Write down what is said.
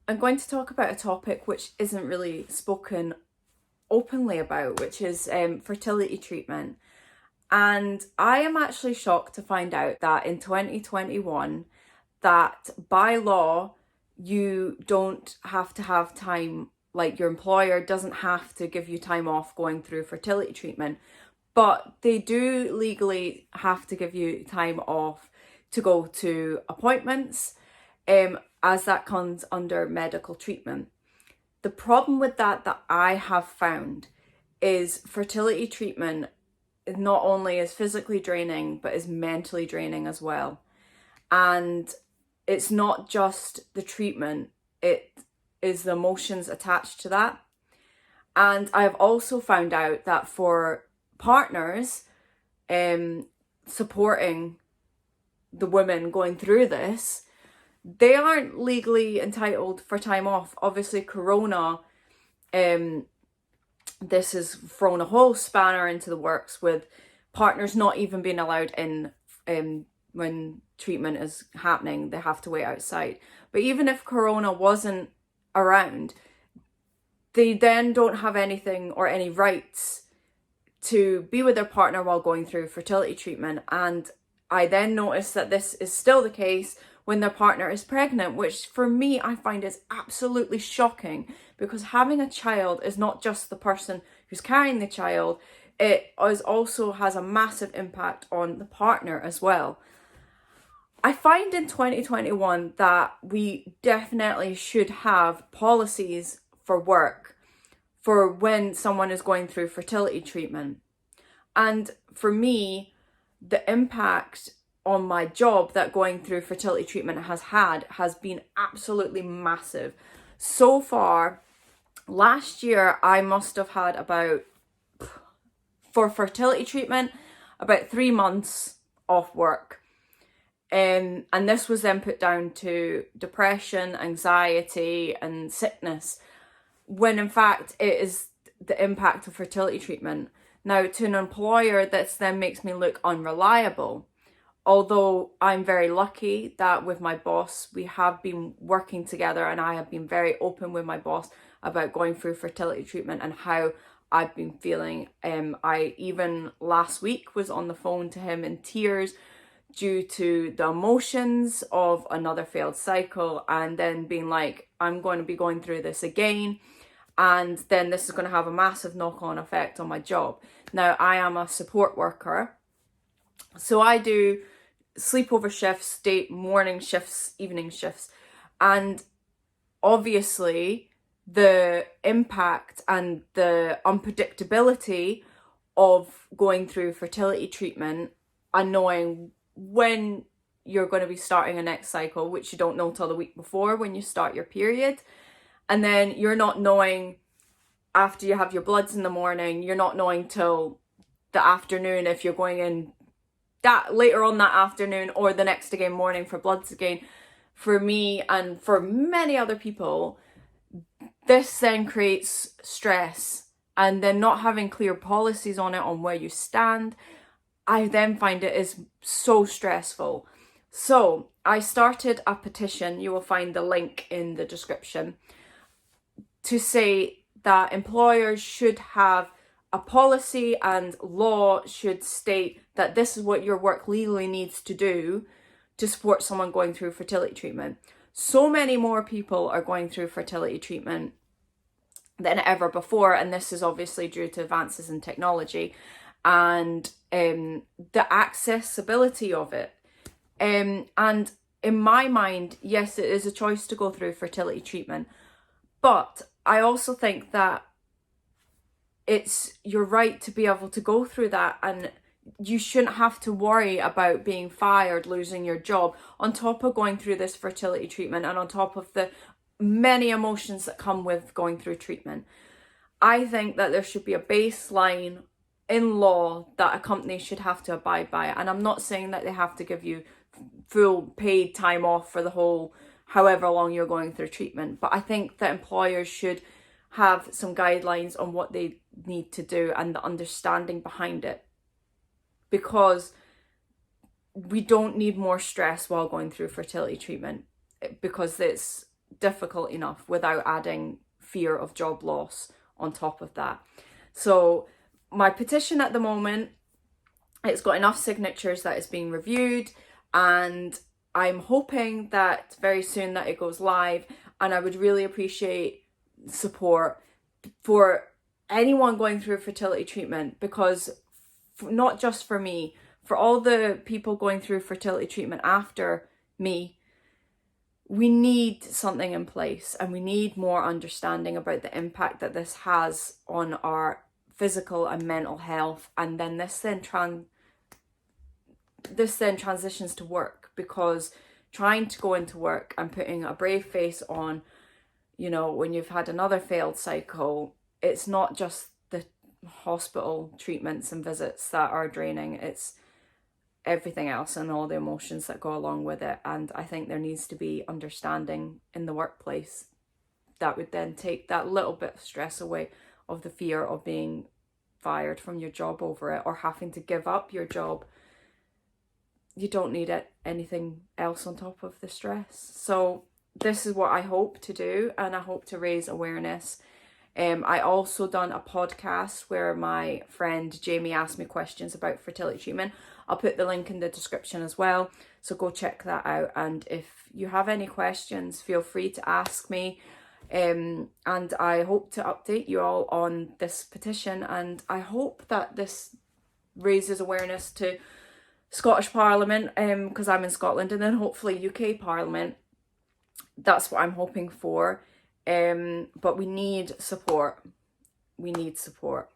I'm going to talk about a topic which isn't really spoken openly about, which is fertility treatment. And I am actually shocked to find out that in 2021, that by law, you don't have to have time, like your employer doesn't have to give you time off going through fertility treatment, but they do legally have to give you time off to go to appointments, as that comes under medical treatment. The problem with that I have found is fertility treatment not only is physically draining, but is mentally draining as well. And it's not just the treatment, it is the emotions attached to that. And I've also found out that for partners, supporting the women going through this, they aren't legally entitled for time off. Obviously, Corona, this has thrown a whole spanner into the works with partners not even being allowed in when treatment is happening. They have to wait outside. But even if Corona wasn't around, they then don't have anything or any rights to be with their partner while going through fertility treatment. And I then noticed that this is still the case when their partner is pregnant, which for me, I find is absolutely shocking, because having a child is not just the person who's carrying the child, it also has a massive impact on the partner as well. I find in 2021 that we definitely should have policies for work for when someone is going through fertility treatment. And for me, the impact on my job that going through fertility treatment has been absolutely massive. So far, last year, I must have had for fertility treatment, about 3 months off work. And this was then put down to depression, anxiety, and sickness, when in fact it is the impact of fertility treatment. Now, to an employer, this then makes me look unreliable. Although I'm very lucky that with my boss, we have been working together, and I have been very open with my boss about going through fertility treatment and how I've been feeling. I even last week was on the phone to him in tears due to the emotions of another failed cycle, and then being like, I'm going to be going through this again, and then this is going to have a massive knock-on effect on my job. Now, I am a support worker, so I do sleepover shifts, morning shifts, evening shifts, and obviously the impact and the unpredictability of going through fertility treatment and knowing when you're going to be starting a next cycle, which you don't know till the week before when you start your period, and then you're not knowing after you have your bloods in the morning, you're not knowing till the afternoon if you're going in that later on that afternoon or the next again morning for bloods again. For me and for many other people, this then creates stress, and then not having clear policies on it, on where you stand, I then find it is so stressful. So I started a petition, you will find the link in the description, to say that employers should have a policy and law should state that this is what your work legally needs to do to support someone going through fertility treatment. So many more people are going through fertility treatment than ever before, and this is obviously due to advances in technology and the accessibility of it. And in my mind, yes, it is a choice to go through fertility treatment, but I also think that it's your right to be able to go through that, and you shouldn't have to worry about being fired, losing your job, on top of going through this fertility treatment and on top of the many emotions that come with going through treatment. I think that there should be a baseline in law that a company should have to abide by. And I'm not saying that they have to give you full paid time off for the whole however long you're going through treatment, but I think that employers should have some guidelines on what they need to do and the understanding behind it, because we don't need more stress while going through fertility treatment, because difficult enough without adding fear of job loss on top of that. So my petition at the moment, it's got enough signatures that it's being reviewed, and I'm hoping that very soon that it goes live, and I would really appreciate support for anyone going through fertility treatment, because not just for me, for all the people going through fertility treatment after me, we need something in place, and we need more understanding about the impact that this has on our physical and mental health. And then this then transitions to work, because trying to go into work and putting a brave face on, you know, when you've had another failed cycle, it's not just the hospital treatments and visits that are draining, it's everything else and all the emotions that go along with it. And I think there needs to be understanding in the workplace that would then take that little bit of stress away of the fear of being fired from your job over it, or having to give up your job. You don't need anything else on top of the stress. So this is what I hope to do, and I hope to raise awareness. I also done a podcast where my friend Jamie asked me questions about fertility treatment. I'll put the link in the description as well, so go check that out. And if you have any questions, feel free to ask me. And I hope to update you all on this petition, and I hope that this raises awareness to Scottish Parliament, because I'm in Scotland, and then hopefully UK Parliament. That's what I'm hoping for. But we need support. We need support.